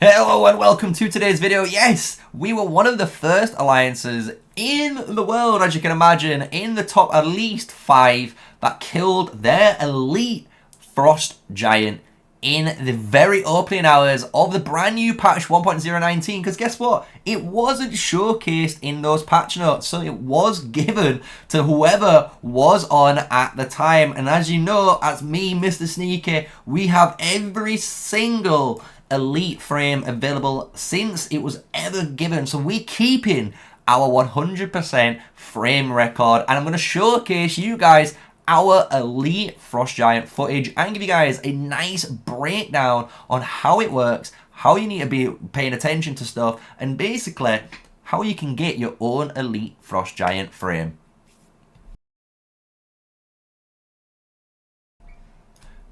Hello and welcome to today's video. Yes, we were one of the first alliances in the world, as you can imagine, in the top at least 5 that killed their elite Frost Giant in the very opening hours of the brand new patch 1.019, because guess what? It wasn't showcased in those patch notes, so it was given to whoever was on at the time. And as you know, as me, MrSneakyy, we have every single elite frame available since it was ever given, so we're keeping our 100% frame record, and I'm going to showcase you guys our elite Frost Giant footage and give you guys a nice breakdown on how it works, how you need to be paying attention to stuff, and basically how you can get your own elite Frost Giant frame.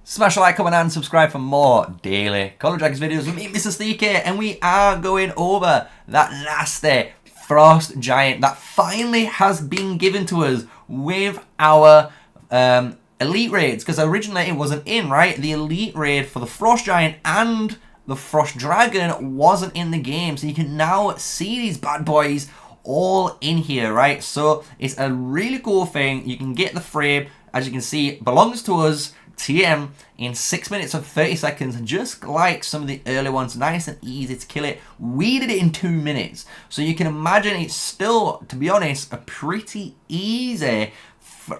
Smash a like, comment and subscribe for more daily Call of Dragons videos with me, MrSneakyy, and we are going over that nasty Frost Giant that finally has been given to us with our elite raids, because originally it wasn't in, right? The elite raid for the Frost Giant and the Frost Dragon wasn't in the game, so you can now see these bad boys all in here, right? So it's a really cool thing. You can get the frame, as you can see, it belongs to us, TM, in 6 minutes and 30 seconds, just like some of the early ones. Nice and easy to kill it. We did it in 2 minutes, so you can imagine it's still, to be honest, a pretty easy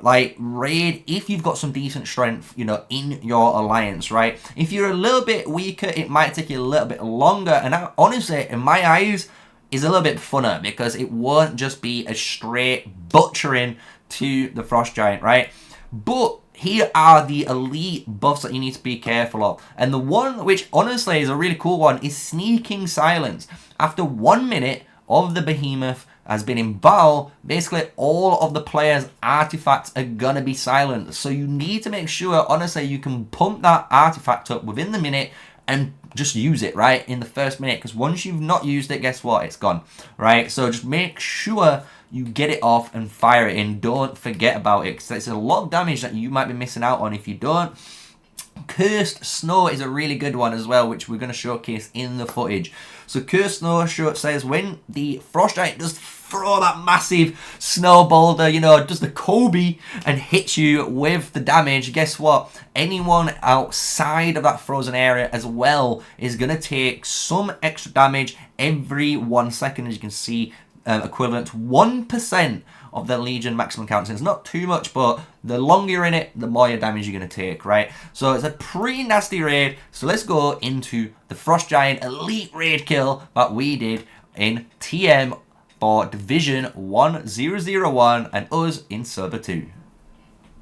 like raid if you've got some decent strength, you know, in your alliance, right? If you're a little bit weaker, it might take you a little bit longer, and that, honestly, in my eyes, is a little bit funner, because it won't just be a straight butchering to the Frost Giant, right? But here are the elite buffs that you need to be careful of. And the one which honestly is a really cool one is Sneaking Silence. After 1 minute of the behemoth has been in battle, basically all of the players' artifacts are gonna be silent. So you need to make sure, honestly, you can pump that artifact up within the minute and just use it, right, in the first minute. Because once you've not used it, guess what? It's gone, right? So just make sure you get it off and fire it in. Don't forget about it, because it's a lot of damage that you might be missing out on if you don't. Cursed Snow is a really good one as well, which we're going to showcase in the footage. So Cursed Snow says when the Frost Giant does throw that massive snow boulder, you know, does the Kobe and hits you with the damage, guess what? Anyone outside of that frozen area as well is going to take some extra damage every 1 second, as you can see, equivalent to 1% of the Legion maximum count. So it's not too much, but the longer you're in it, the more your damage you're going to take, right? So it's a pretty nasty raid. So let's go into the Frost Giant elite raid kill that we did in TM for Division 1001 and us in Server 2.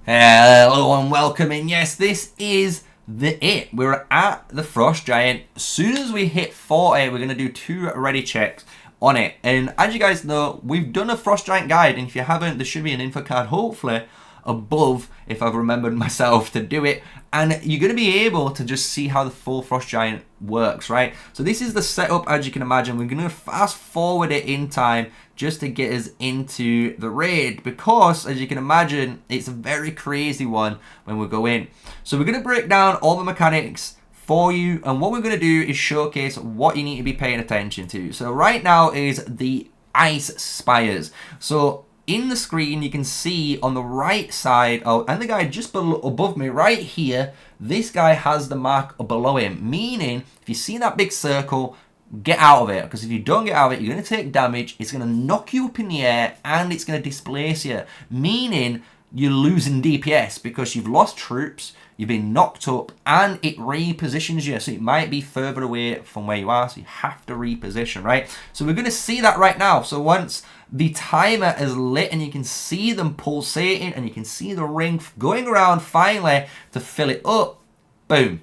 Hello and welcome in. Yes, this is it. We're at the Frost Giant. As soon as we hit 40, we're going to do 2 ready checks on it. And as you guys know, we've done a Frost Giant guide, and if you haven't, there should be an info card hopefully above if I've remembered myself to do it, and you're going to be able to just see how the full Frost Giant works, right? So this is the setup, as you can imagine. We're going to fast forward it in time just to get us into the raid, because as you can imagine, it's a very crazy one when we go in. So we're going to break down all the mechanics for you, and what we're going to do is showcase what you need to be paying attention to. So right now is the ice spires. So in the screen you can see on the right side, and the guy just above me right here, this guy has the mark below him, meaning if you see that big circle, get out of it, because if you don't get out of it, you're going to take damage. It's going to knock you up in the air and it's going to displace you, meaning you're losing DPS because you've lost troops, you've been knocked up, and it repositions you. So it might be further away from where you are, so you have to reposition, right? So we're going to see that right now. So once the timer is lit and you can see them pulsating and you can see the ring going around finally to fill it up, boom,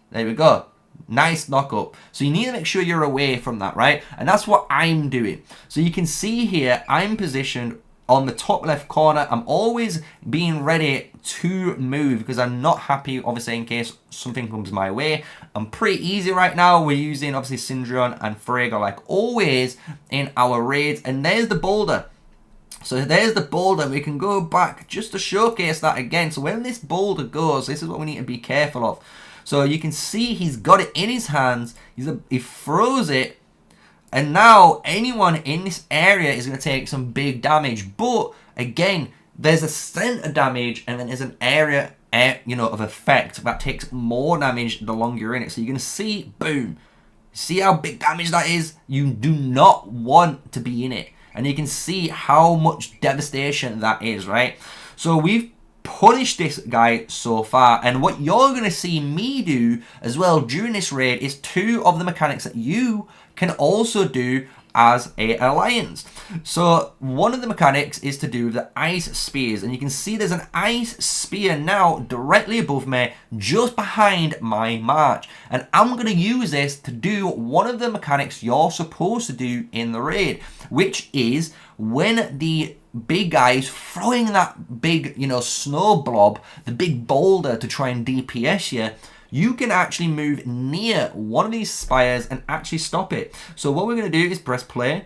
there we go. Nice knock up. So you need to make sure you're away from that, right? And that's what I'm doing. So you can see here, I'm positioned on the top left corner. I'm always being ready to move because I'm not happy, obviously, in case something comes my way. I'm pretty easy right now. We're using, obviously, Syndron and Frigga, like always, in our raids. And there's the boulder. So there's the boulder. We can go back just to showcase that again. So when this boulder goes, this is what we need to be careful of. So you can see he's got it in his hands. He throws it. And now anyone in this area is going to take some big damage. But again, there's a center damage and then there's an area, of effect that takes more damage the longer you're in it. So you're going to see, boom. See how big damage that is? You do not want to be in it. And you can see how much devastation that is, right? So we've punished this guy so far, and what you're going to see me do as well during this raid is 2 of the mechanics that you can also do as a alliance. So one of the mechanics is to do with the ice spears, and you can see there's an ice spear now directly above me, just behind my march, and I'm going to use this to do one of the mechanics you're supposed to do in the raid, which is when the big guy is throwing that big, snow blob, the big boulder to try and DPS you, you can actually move near one of these spires and actually stop it. So what we're going to do is press play,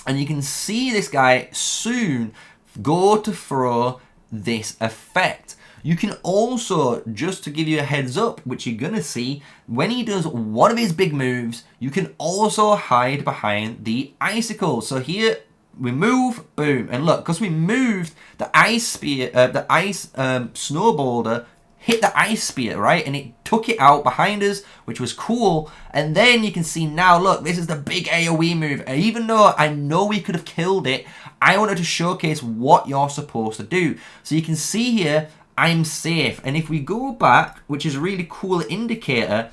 and you can see this guy soon go to throw this effect. You can also, just to give you a heads up, which you're going to see, when he does one of his big moves, you can also hide behind the icicle. So here we move, boom, and look, because we moved, the ice spear, the ice snow boulder hit the ice spear, right? And it took it out behind us, which was cool. And then you can see now, look, this is the big AoE move. And even though I know we could have killed it, I wanted to showcase what you're supposed to do. So you can see here, I'm safe. And if we go back, which is a really cool indicator,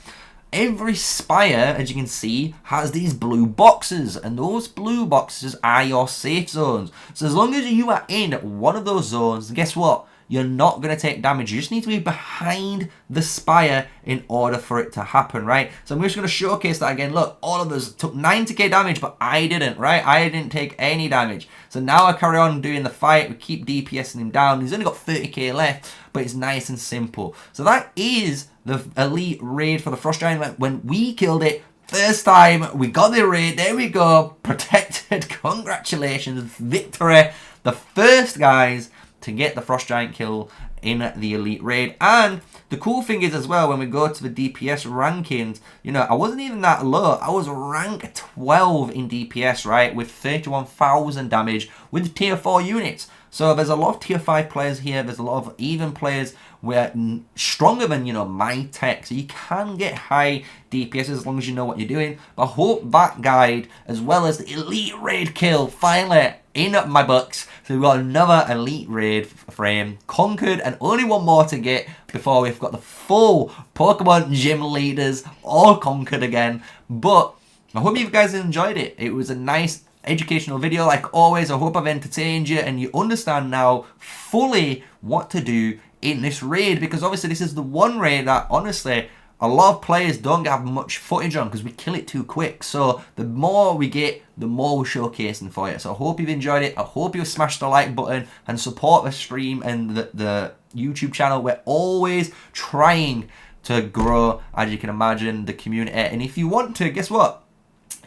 every spire, as you can see, has these blue boxes, and those blue boxes are your safe zones. So as long as you are in one of those zones, guess what? You're not going to take damage. You just need to be behind the spire in order for it to happen, right? So I'm just going to showcase that again. Look, all of us took 90k damage, but I didn't, right? I didn't take any damage. So now I carry on doing the fight. We keep DPSing him down. He's only got 30k left, but it's nice and simple. So that is the elite raid for the Frost Giant. When we killed it, first time, we got the raid. There we go. Protected. Congratulations. Victory. The first guys to get the Frost Giant kill in the elite raid. And the cool thing is as well, when we go to the DPS rankings, I wasn't even that low. I was rank 12 in DPS, right, with 31,000 damage with tier 4 units. So there's a lot of tier 5 players here. There's a lot of even players where stronger than, my tech. So you can get high DPS as long as you know what you're doing. But I hope that guide, as well as the elite raid kill, finally in my books. So we've got another elite raid frame conquered, and only one more to get before we've got the full Pokemon gym leaders all conquered again. But I hope you guys enjoyed it. It was a nice educational video like always. I hope I've entertained you and you understand now fully what to do in this raid, because obviously this is the one raid that honestly a lot of players don't have much footage on because we kill it too quick. So the more we get, the more we're showcasing for you. So I hope you've enjoyed it. I hope you've smashed the like button and support the stream and the YouTube channel. We're always trying to grow, as you can imagine, the community. And if you want to, guess what?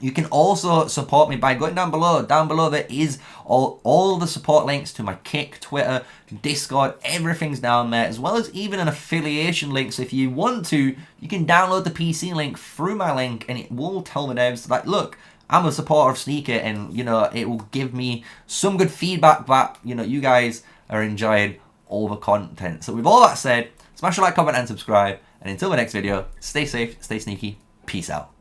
You can also support me by going down below. Down below there is all the support links to my Kick, Twitter, Discord. Everything's down there, as well as even an affiliation link. So if you want to, you can download the PC link through my link, and it will tell the devs, like, look, I'm a supporter of Sneakyy, and it will give me some good feedback that you guys are enjoying all the content. So with all that said, smash a like, comment, and subscribe. And until the next video, stay safe, stay sneaky. Peace out.